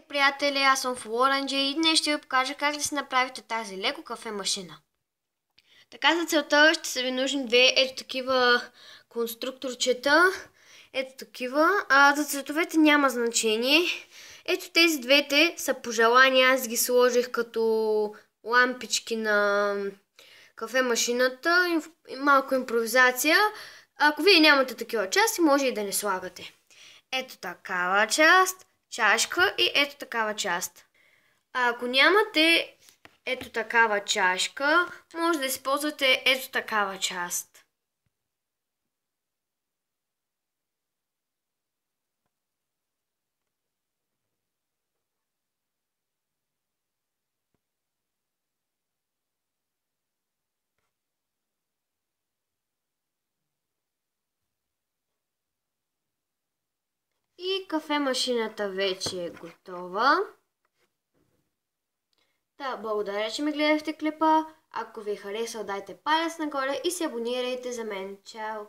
приятели, аз съм Флоренджи и днес ще ви покажа как да си направите тази леко кафе машина. Така за целта ще са ви нужни две ето такива конструкторчета. Ето такива. За цветовете няма значение. Ето тези двете са пожелания. Аз ги сложих като лампички на кафе машината. Малко импровизация. Ако вие нямате такива части, може и да не слагате. Ето такава част, чашка и ето такава част. Ако нямате ето такава чашка, може да използвате ето такава част. И кафе машината вече е готова. Благодаря, че ме гледахте клипа. Ако ви е харесал, дайте палец нагоре и се абонирайте за мен. Чао!